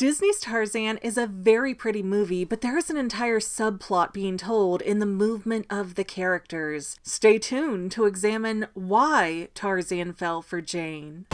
Disney's Tarzan is a very pretty movie, but there is an entire subplot being told in the movement of the characters. Stay tuned to examine why Tarzan fell for Jane.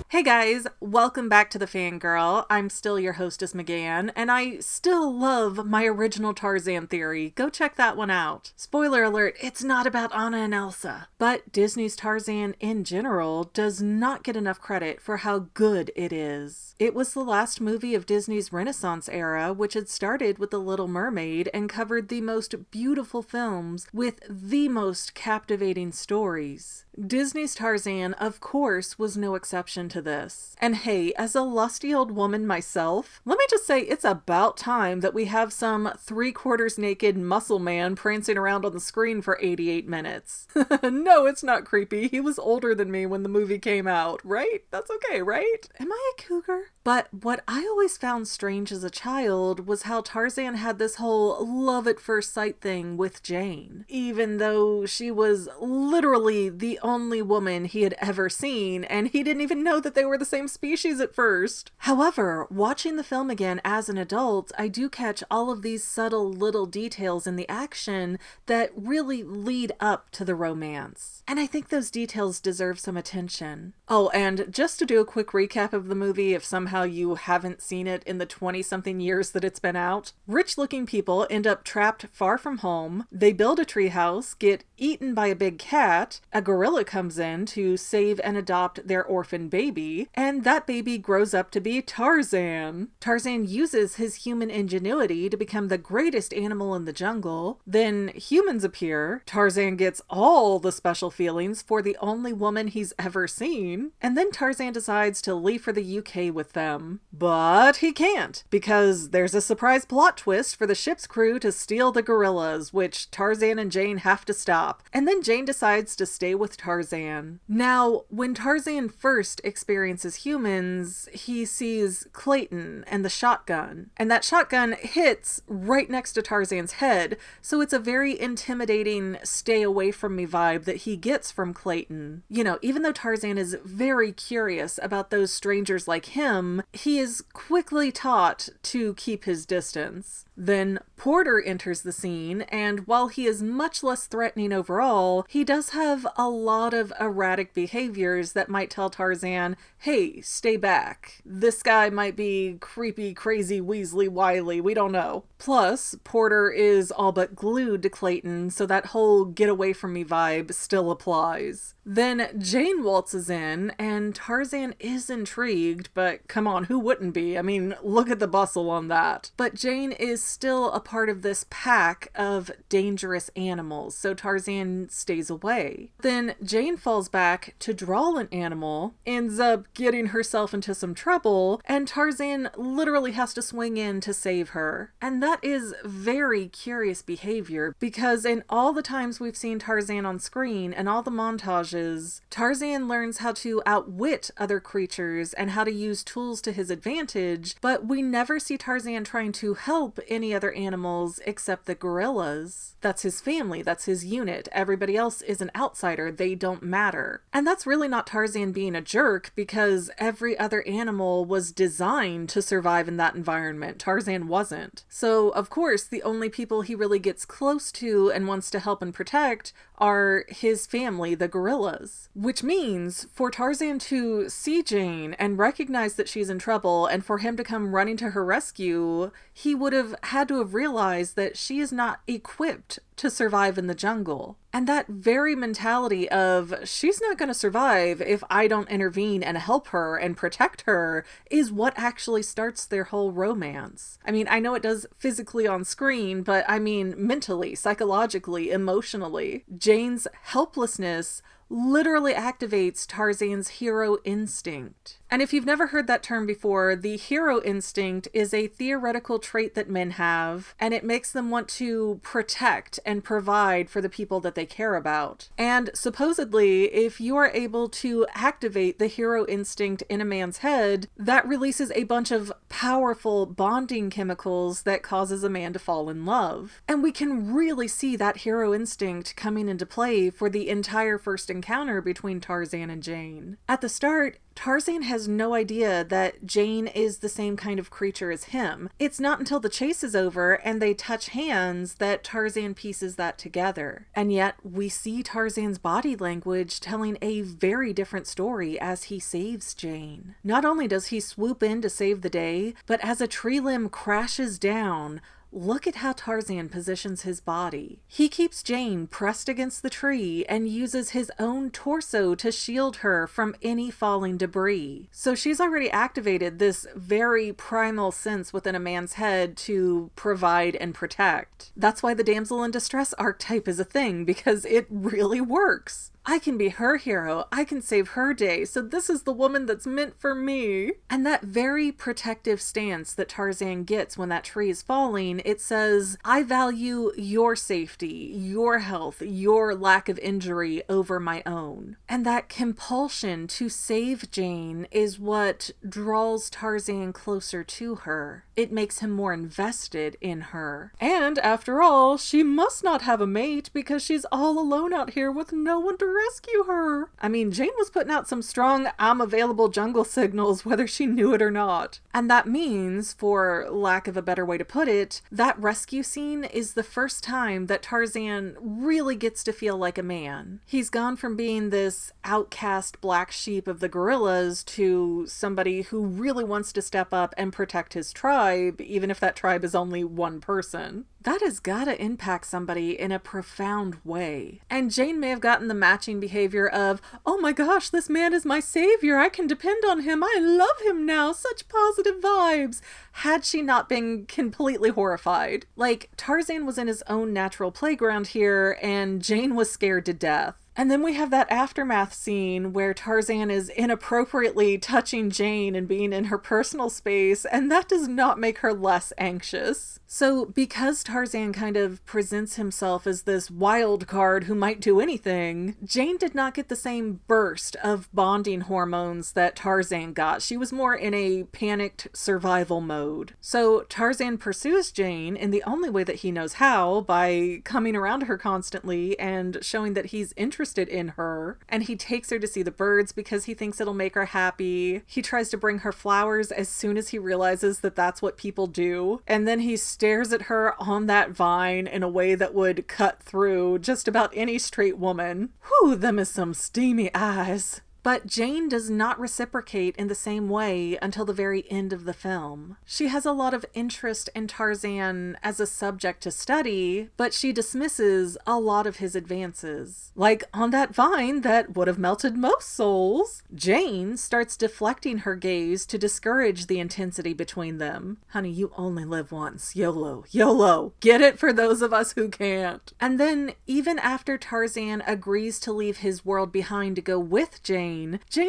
Hey guys, welcome back to the Fangirl. I'm still your hostess McGann, and I still love my original Tarzan theory. Go check that one out. Spoiler alert, it's not about Anna and Elsa. But Disney's Tarzan in general does not get enough credit for how good it is. It was the last movie of Disney's Renaissance era, which had started with The Little Mermaid and covered the most beautiful films with the most captivating stories. Disney's Tarzan, of course, was no exception to this. And hey, as a lusty old woman myself, let me just say it's about time that we have some 3/4 naked muscle man prancing around on the screen for 88 minutes. No, it's not creepy. He was older than me when the movie came out, right? That's okay, right? Am I a cougar? But what I always found strange as a child was how Tarzan had this whole love at first sight thing with Jane, even though she was literally the only woman he had ever seen, and he didn't even know that they were the same species at first. However, watching the film again as an adult, I do catch all of these subtle little details in the action that really lead up to the romance. And I think those details deserve some attention. Oh, and just to do a quick recap of the movie, if somehow you haven't seen it in the 20-something years that it's been out, rich-looking people end up trapped far from home, they build a treehouse, get eaten by a big cat, a gorilla comes in to save and adopt their orphan baby, and that baby grows up to be Tarzan. Tarzan uses his human ingenuity to become the greatest animal in the jungle. Then humans appear, Tarzan gets all the special feelings for the only woman he's ever seen, and then Tarzan decides to leave for the UK with them. But he can't, because there's a surprise plot twist for the ship's crew to steal the gorillas, which Tarzan and Jane have to stop. And then Jane decides to stay with Tarzan. Now, when Tarzan first experiences humans, he sees Clayton and the shotgun. And that shotgun hits right next to Tarzan's head, so it's a very intimidating stay away from me vibe that he gets from Clayton. You know, even though Tarzan is very curious about those strangers like him, he is quickly taught to keep his distance. Then Porter enters the scene, and while he is much less threatening overall, he does have a lot of erratic behaviors that might tell Tarzan, hey, stay back. This guy might be creepy, crazy, Weasley, wily, we don't know. Plus, Porter is all but glued to Clayton, so that whole get away from me vibe still applies. Then Jane waltzes in, and Tarzan is intrigued, but come on, who wouldn't be? I mean, look at the bustle on that. But Jane is still a part of this pack of dangerous animals, so Tarzan stays away. Then Jane falls back to draw an animal, ends up getting herself into some trouble, and Tarzan literally has to swing in to save her. And that is very curious behavior, because in all the times we've seen Tarzan on screen and all the montages, Tarzan learns how to outwit other creatures and how to use tools to his advantage, but we never see Tarzan trying to help any other animals except the gorillas. That's his family, that's his unit. Everybody else is an outsider, they don't matter. And that's really not Tarzan being a jerk, because every other animal was designed to survive in that environment. Tarzan wasn't. So, of course, the only people he really gets close to and wants to help and protect are his family, the gorillas. Which means for Tarzan to see Jane and recognize that she's in trouble, and for him to come running to her rescue, he would have had to have realized that she is not equipped to survive in the jungle. And that very mentality of, she's not going to survive if I don't intervene and help her and protect her, is what actually starts their whole romance. I mean, I know it does physically on screen, but I mean mentally, psychologically, emotionally. Jane's helplessness literally activates Tarzan's hero instinct. And if you've never heard that term before, the hero instinct is a theoretical trait that men have, and it makes them want to protect and provide for the people that they care about. And supposedly, if you are able to activate the hero instinct in a man's head, that releases a bunch of powerful bonding chemicals that causes a man to fall in love. And we can really see that hero instinct coming into play for the entire first encounter encounter between Tarzan and Jane. At the start, Tarzan has no idea that Jane is the same kind of creature as him. It's not until the chase is over and they touch hands that Tarzan pieces that together. And yet, we see Tarzan's body language telling a very different story as he saves Jane. Not only does he swoop in to save the day, but as a tree limb crashes down, look at how Tarzan positions his body. He keeps Jane pressed against the tree and uses his own torso to shield her from any falling debris. So she's already activated this very primal sense within a man's head to provide and protect. That's why the damsel in distress archetype is a thing, because it really works. I can be her hero. I can save her day. So this is the woman that's meant for me. And that very protective stance that Tarzan gets when that tree is falling, it says, I value your safety, your health, your lack of injury over my own. And that compulsion to save Jane is what draws Tarzan closer to her. It makes him more invested in her. And after all, she must not have a mate because she's all alone out here with no one to rescue her. I mean, Jane was putting out some strong I'm available jungle signals whether she knew it or not. And that means, for lack of a better way to put it, that rescue scene is the first time that Tarzan really gets to feel like a man. He's gone from being this outcast black sheep of the gorillas to somebody who really wants to step up and protect his tribe, even if that tribe is only one person. That has gotta impact somebody in a profound way. And Jane may have gotten the matching behavior of, oh my gosh, this man is my savior, I can depend on him, I love him now, such positive vibes, had she not been completely horrified. Like, Tarzan was in his own natural playground here, and Jane was scared to death. And then we have that aftermath scene where Tarzan is inappropriately touching Jane and being in her personal space, and that does not make her less anxious. So because Tarzan kind of presents himself as this wild card who might do anything, Jane did not get the same burst of bonding hormones that Tarzan got. She was more in a panicked survival mode. So Tarzan pursues Jane in the only way that he knows how, by coming around her constantly and showing that he's interested in her. And he takes her to see the birds because he thinks it'll make her happy. He tries to bring her flowers as soon as he realizes that that's what people do. And then he stares at her on that vine in a way that would cut through just about any straight woman. Whew, them is some steamy eyes. But Jane does not reciprocate in the same way until the very end of the film. She has a lot of interest in Tarzan as a subject to study, but she dismisses a lot of his advances. Like on that vine that would have melted most souls, Jane starts deflecting her gaze to discourage the intensity between them. Honey, you only live once. YOLO. YOLO. Get it for those of us who can't. And then, even after Tarzan agrees to leave his world behind to go with Jane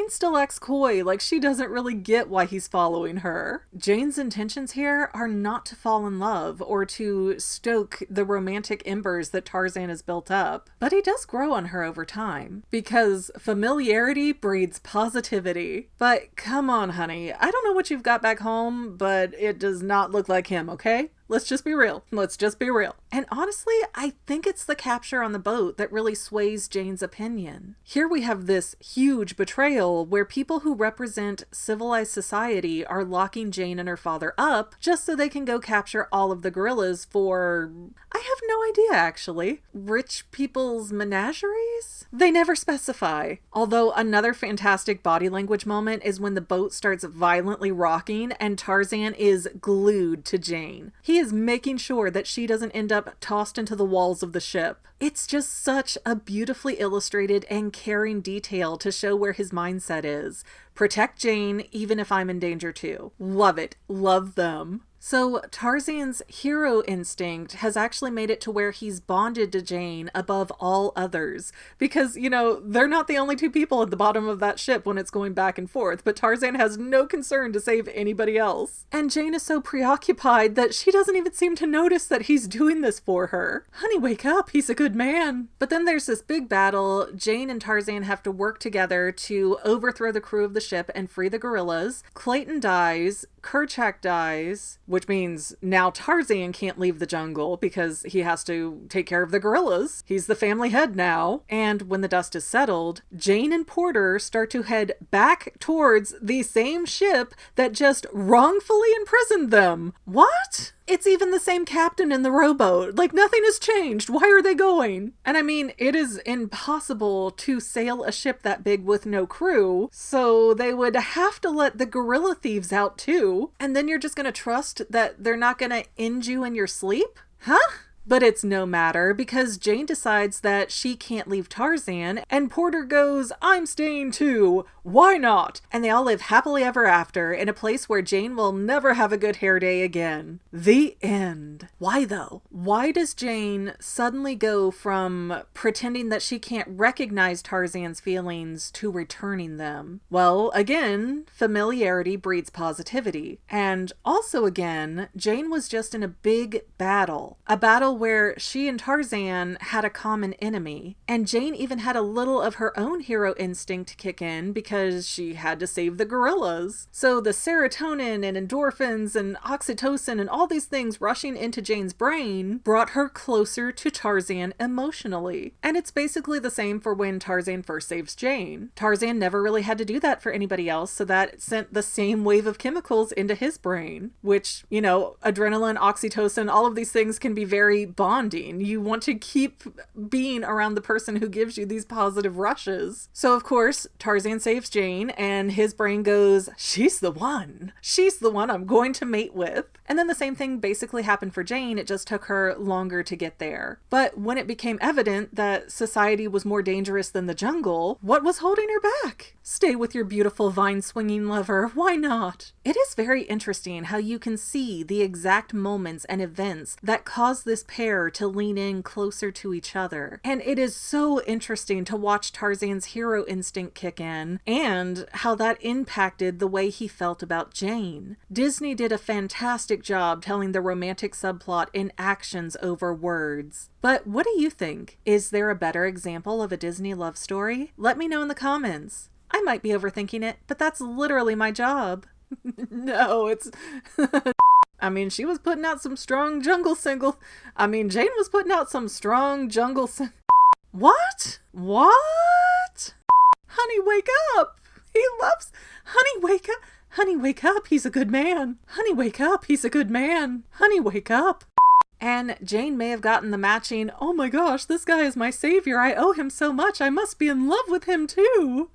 still acts coy, like she doesn't really get why he's following her. Jane's intentions here are not to fall in love or to stoke the romantic embers that Tarzan has built up, but he does grow on her over time, because familiarity breeds positivity. But come on, honey, I don't know what you've got back home, but it does not look like him, okay? Let's just be real. Let's just be real. And honestly, I think it's the capture on the boat that really sways Jane's opinion. Here we have this huge betrayal where people who represent civilized society are locking Jane and her father up just so they can go capture all of the gorillas for, I have no idea actually, rich people's menageries? They never specify. Although another fantastic body language moment is when the boat starts violently rocking and Tarzan is glued to Jane. He is making sure that she doesn't end up tossed into the walls of the ship. It's just such a beautifully illustrated and caring detail to show where his mindset is. Protect Jane, even if I'm in danger too. Love it. Love them. So Tarzan's hero instinct has actually made it to where he's bonded to Jane above all others. Because, you know, they're not the only two people at the bottom of that ship when it's going back and forth, but Tarzan has no concern to save anybody else. And Jane is so preoccupied that she doesn't even seem to notice that he's doing this for her. Honey, wake up, he's a good man. But then there's this big battle. Jane and Tarzan have to work together to overthrow the crew of the ship and free the gorillas. Clayton dies. Kerchak dies, which means now Tarzan can't leave the jungle because he has to take care of the gorillas. He's the family head now. And when the dust is settled, Jane and Porter start to head back towards the same ship that just wrongfully imprisoned them. What? It's even the same captain in the rowboat. Like, nothing has changed. Why are they going? And I mean, it is impossible to sail a ship that big with no crew, so they would have to let the gorilla thieves out too. And then you're just gonna trust that they're not gonna end you in your sleep? Huh? But it's no matter because Jane decides that she can't leave Tarzan and Porter goes, I'm staying too. Why not? And they all live happily ever after in a place where Jane will never have a good hair day again. The end. Why though? Why does Jane suddenly go from pretending that she can't recognize Tarzan's feelings to returning them? Well, again, familiarity breeds positivity. And also again, Jane was just in a big battle. A battle where she and Tarzan had a common enemy. And Jane even had a little of her own hero instinct kick in because she had to save the gorillas. So the serotonin and endorphins and oxytocin and all these things rushing into Jane's brain brought her closer to Tarzan emotionally. And it's basically the same for when Tarzan first saves Jane. Tarzan never really had to do that for anybody else, so that sent the same wave of chemicals into his brain, which, you know, adrenaline, oxytocin, all of these things can be very bonding. You want to keep being around the person who gives you these positive rushes. So of course, Tarzan saves Jane and his brain goes, she's the one. She's the one I'm going to mate with. And then the same thing basically happened for Jane. It just took her longer to get there. But when it became evident that society was more dangerous than the jungle, what was holding her back? Stay with your beautiful vine-swinging lover. Why not? It is very interesting how you can see the exact moments and events that cause this pair to lean in closer to each other. And it is so interesting to watch Tarzan's hero instinct kick in and how that impacted the way he felt about Jane. Disney did a fantastic job telling the romantic subplot in actions over words. But what do you think? Is there a better example of a Disney love story? Let me know in the comments. I might be overthinking it, but that's literally my job. No, it's... I mean, she was putting out some strong jungle single. I mean, Jane was putting out some strong jungle What? What? Honey, wake up. He loves... Honey, wake up. Honey, wake up. He's a good man. Honey, wake up. He's a good man. Honey, wake up. And Jane may have gotten the matching, oh my gosh, this guy is my savior. I owe him so much. I must be in love with him too.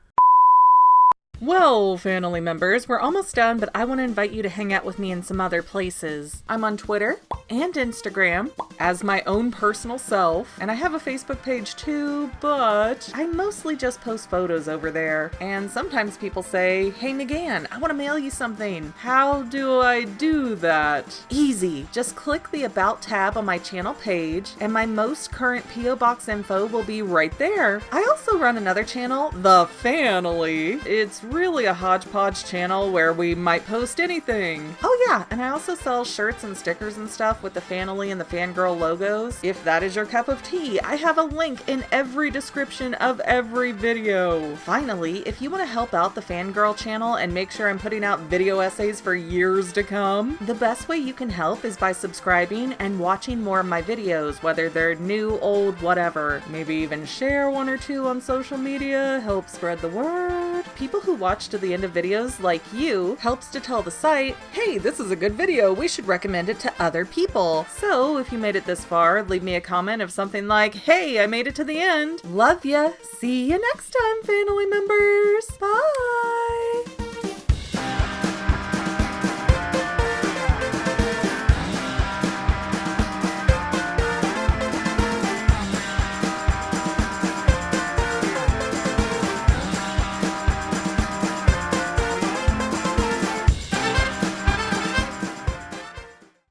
Well, family members, we're almost done, but I want to invite you to hang out with me in some other places. I'm on Twitter and Instagram as my own personal self, and I have a Facebook page too, but I mostly just post photos over there. And sometimes people say, hey McGann, I want to mail you something. How do I do that? Easy. Just click the About tab on my channel page, and my most current P.O. Box info will be right there. I also run another channel, The Family. It's really a hodgepodge channel where we might post anything. Oh yeah, and I also sell shirts and stickers and stuff with the Family and the Fangirl logos. If that is your cup of tea, I have a link in every description of every video. Finally, if you want to help out the Fangirl channel and make sure I'm putting out video essays for years to come, the best way you can help is by subscribing and watching more of my videos, whether they're new, old, whatever. Maybe even share one or two on social media, help spread the word. People who watch to the end of videos like you helps to tell the site, hey, this is a good video, we should recommend it to other people. So if you made it this far, leave me a comment of something like, hey, I made it to the end. Love ya. See you next time, family members. Bye.